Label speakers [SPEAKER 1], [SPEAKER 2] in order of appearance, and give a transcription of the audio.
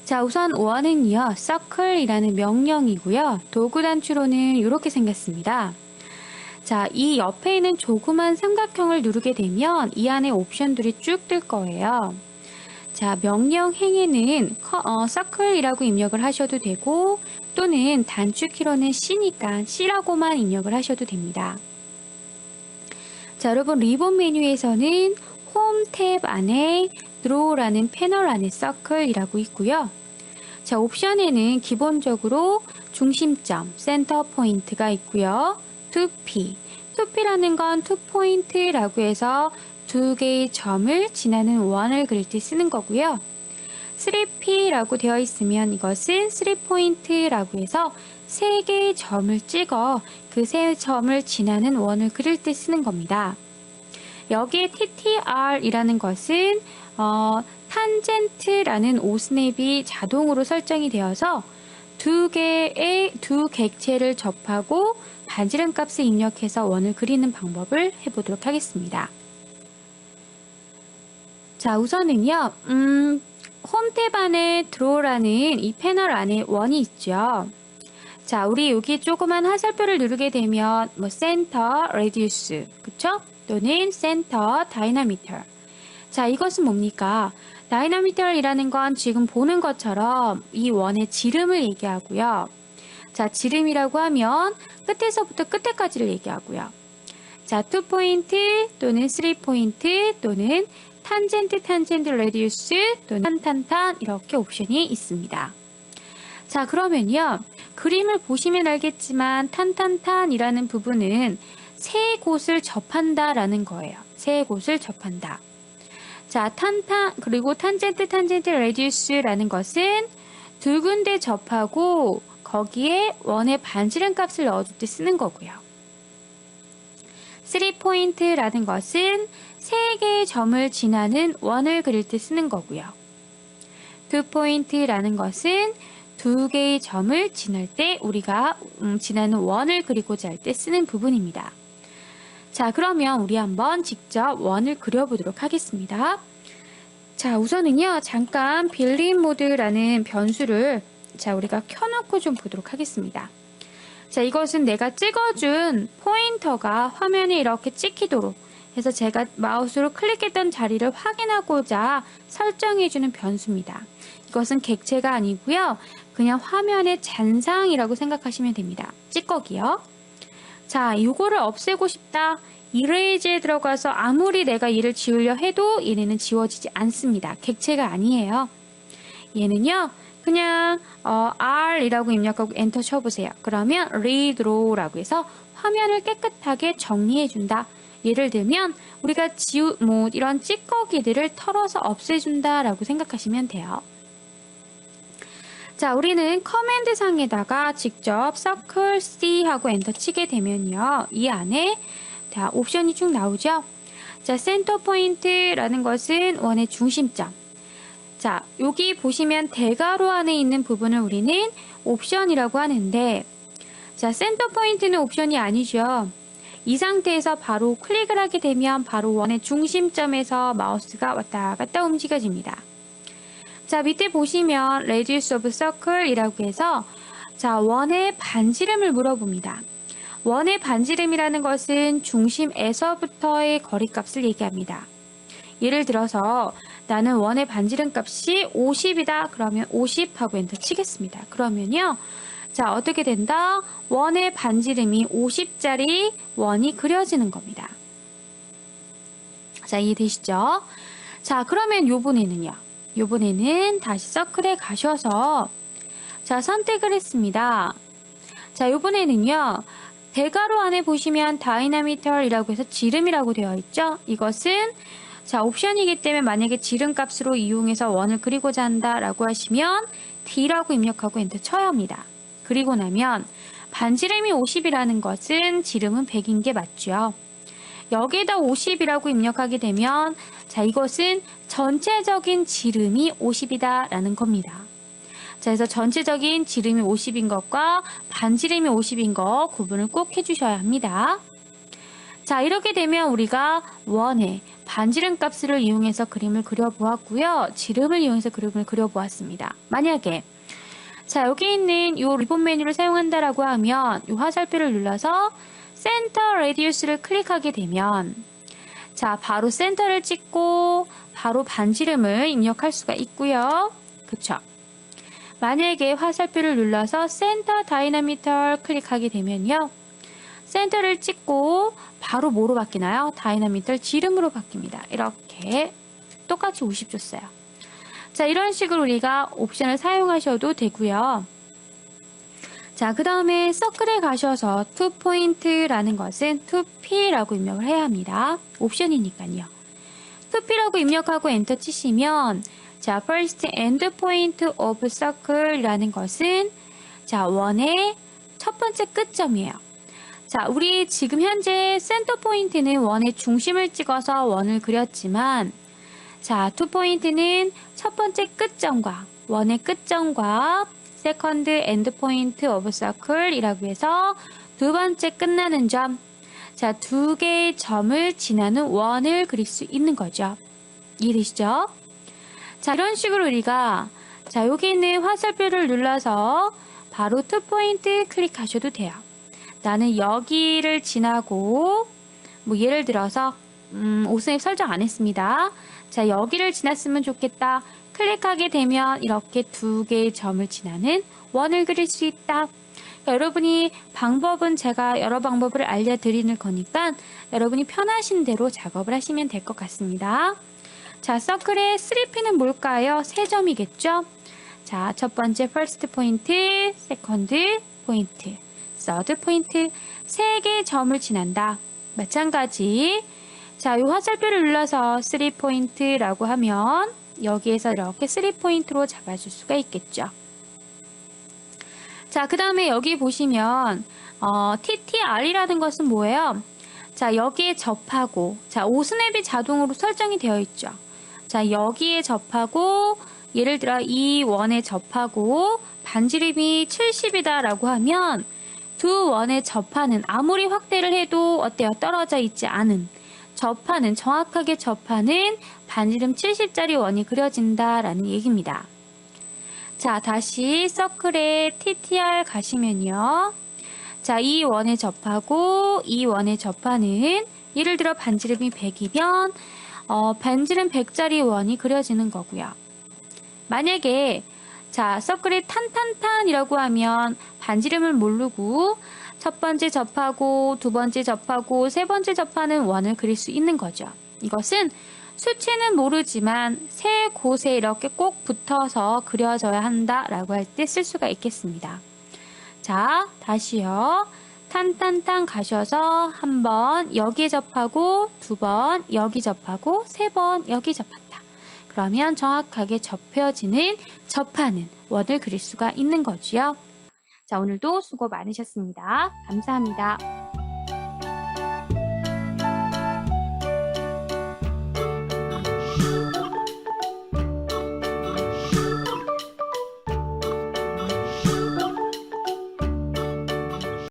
[SPEAKER 1] 자, 우선 원은요, circle이라는 명령이고요. 도구 단추로는 이렇게 생겼습니다. 자, 이 옆에 있는 조그만 삼각형을 누르게 되면 이 안에 옵션들이 쭉 뜰 거예요. 자, 명령 행에는 circle이라고 입력을 하셔도 되고 또는 단축키로는 C니까 C라고만 입력을 하셔도 됩니다. 자, 여러분 리본 메뉴에서는 홈 탭 안에 드로우라는 패널 안에 circle이라고 있고요. 자, 옵션에는 기본적으로 중심점, 센터 포인트가 있고요. 2P, 2P라는 건 2포인트라고 해서 두 개의 점을 지나는 원을 그릴 때 쓰는 거고요. 3P라고 되어 있으면 이것은 3포인트라고 해서 세 개의 점을 찍어 그 세 점을 지나는 원을 그릴 때 쓰는 겁니다. 여기에 TTR이라는 것은 탄젠트라는 오스냅이 자동으로 설정이 되어서 두 객체를 접하고 반지름 값을 입력해서 원을 그리는 방법을 해보도록 하겠습니다. 자, 우선은요, 홈 탭 안에 드로우라는 이 패널 안에 원이 있죠. 자, 우리 여기 조그만 화살표를 누르게 되면 센터, 레디우스, 그쵸? 또는 센터, 다이나미터. 자, 이것은 뭡니까? 다이나미터이라는 건 지금 보는 것처럼 이 원의 지름을 얘기하고요. 자, 지름이라고 하면 끝에서부터 끝에까지를 얘기하고요. 자, 2포인트 또는 3포인트 또는 탄젠트, 레디우스 또는 탄 이렇게 옵션이 있습니다. 자, 그러면요. 그림을 보시면 알겠지만 탄이라는 부분은 세 곳을 접한다라는 거예요. 세 곳을 접한다. 자, 그리고 탄젠트, 레디우스라는 것은 두 군데 접하고 거기에 원의 반지름 값을 넣어줄 때 쓰는 거고요. 3포인트라는 것은 세 개의 점을 지나는 원을 그릴 때 쓰는 거고요. 2포인트라는 것은 두 개의 점을 지날 때 우리가 지나는 원을 그리고자 할 때 쓰는 부분입니다. 자, 그러면 우리 한번 직접 원을 그려보도록 하겠습니다. 자, 우선은요, 잠깐 빌린 모드라는 변수를 우리가 켜놓고 좀 보도록 하겠습니다. 자, 이것은 내가 찍어준 포인터가 화면에 이렇게 찍히도록 해서 제가 마우스로 클릭했던 자리를 확인하고자 설정해주는 변수입니다. 이것은 객체가 아니고요. 그냥 화면의 잔상이라고 생각하시면 됩니다. 찌꺼기요. 자, 이거를 없애고 싶다. 이레이즈에 들어가서 아무리 내가 이를 지우려 해도 얘네는 지워지지 않습니다. 객체가 아니에요. 얘는요. 그냥 R이라고 입력하고 엔터 쳐보세요. 그러면 redraw라고 해서 화면을 깨끗하게 정리해준다. 예를 들면 우리가 이런 찌꺼기들을 털어서 없애준다 라고 생각하시면 돼요. 자, 우리는 커맨드 상에다가 직접 circle C 하고 엔터 치게 되면요. 이 안에 자, 옵션이 쭉 나오죠. 자, 센터 포인트라는 것은 원의 중심점. 자, 여기 보시면 대괄호 안에 있는 부분을 우리는 옵션이라고 하는데, 자, 센터 포인트는 옵션이 아니죠. 이 상태에서 바로 클릭을 하게 되면 바로 원의 중심점에서 마우스가 왔다 갔다 움직여집니다. 자, 밑에 보시면 radius of circle 이라고 해서 자, 원의 반지름을 물어봅니다. 원의 반지름이라는 것은 중심에서부터의 거리값을 얘기합니다. 예를 들어서 나는 원의 반지름 값이 50이다. 그러면 50 하고 엔터 치겠습니다. 그러면요. 자, 어떻게 된다? 원의 반지름이 50짜리 원이 그려지는 겁니다. 자, 이해되시죠? 자, 그러면 요번에는 다시 서클에 가셔서 자, 선택을 했습니다. 자, 요번에는요. 대괄호 안에 보시면 다이나미터이라고 해서 지름이라고 되어 있죠? 이것은 자, 옵션이기 때문에 만약에 지름 값으로 이용해서 원을 그리고자 한다라고 하시면 D라고 입력하고 엔터 쳐야 합니다. 그리고 나면 반지름이 50이라는 것은 지름은 100인 게 맞죠. 여기에다 50이라고 입력하게 되면 자, 이것은 전체적인 지름이 50이다 라는 겁니다. 자, 그래서 전체적인 지름이 50인 것과 반지름이 50인 것 구분을 꼭 해주셔야 합니다. 자, 이렇게 되면 우리가 원의 반지름 값을 이용해서 그림을 그려보았고요. 지름을 이용해서 그림을 그려보았습니다. 만약에 자, 여기 있는 이 리본 메뉴를 사용한다라고 하면 이 화살표를 눌러서 센터 레디우스를 클릭하게 되면 자, 바로 센터를 찍고 바로 반지름을 입력할 수가 있고요. 그쵸? 만약에 화살표를 눌러서 센터 다이나미터를 클릭하게 되면요. 센터를 찍고 바로 뭐로 바뀌나요? 다이나미터 지름으로 바뀝니다. 이렇게 똑같이 50 줬어요. 자, 이런 식으로 우리가 옵션을 사용하셔도 되고요. 자, 그 다음에 서클에 가셔서 투포인트라는 것은 2P라고 입력을 해야 합니다. 옵션이니까요. 2P라고 입력하고 엔터 치시면 자, first end point of circle이라는 것은 자, 원의 첫 번째 끝점이에요. 자, 우리 지금 현재 센터 포인트는 원의 중심을 찍어서 원을 그렸지만 자, 투 포인트는 첫 번째 끝점과 원의 끝점과 세컨드 엔드 포인트 오브 서클이라고 해서 두 번째 끝나는 점, 자, 두 개의 점을 지나는 원을 그릴 수 있는 거죠. 이해되시죠? 자, 이런 식으로 우리가 자, 여기 있는 화살표를 눌러서 바로 투 포인트 클릭하셔도 돼요. 나는 여기를 지나고 뭐 예를 들어서 오선입 설정 안 했습니다. 자, 여기를 지났으면 좋겠다. 클릭하게 되면 이렇게 두 개의 점을 지나는 원을 그릴 수 있다. 그러니까 여러분이 방법은 제가 여러 방법을 알려드리는 거니까 여러분이 편하신 대로 작업을 하시면 될 것 같습니다. 자, 서클의 3P는 뭘까요? 세 점이겠죠? 자, 첫 번째 first 포인트, second 포인트, third 포인트, 세 개의 점을 지난다. 마찬가지. 자, 이 화살표를 눌러서 3포인트라고 하면 여기에서 이렇게 3포인트로 잡아줄 수가 있겠죠. 자, 그 다음에 여기 보시면 TTR이라는 것은 뭐예요? 자, 여기에 접하고 자, 오스냅이 자동으로 설정이 되어 있죠. 자, 여기에 접하고 예를 들어 이 원에 접하고 반지름이 70이다 라고 하면 두 원에 접하는 아무리 확대를 해도 어때요? 떨어져 있지 않은 접하는 정확하게 접하는 반지름 70짜리 원이 그려진다라는 얘기입니다. 자, 다시 서클에 TTR 가시면요. 자, 이 원에 접하고 이 원에 접하는 예를 들어 반지름이 100이면 반지름 100짜리 원이 그려지는 거고요. 만약에 자, 서클에 탄탄탄이라고 하면 반지름을 모르고 첫 번째 접하고 두 번째 접하고 세 번째 접하는 원을 그릴 수 있는 거죠. 이것은 수치는 모르지만 세 곳에 이렇게 꼭 붙어서 그려져야 한다라고 할 때 쓸 수가 있겠습니다. 자, 다시요. 탄탄탄 가셔서 한 번 여기에 접하고 두 번 여기 접하고 세 번 여기 접한다. 그러면 정확하게 접혀지는 접하는 원을 그릴 수가 있는 거지요. 자, 오늘도 수고 많으셨습니다. 감사합니다.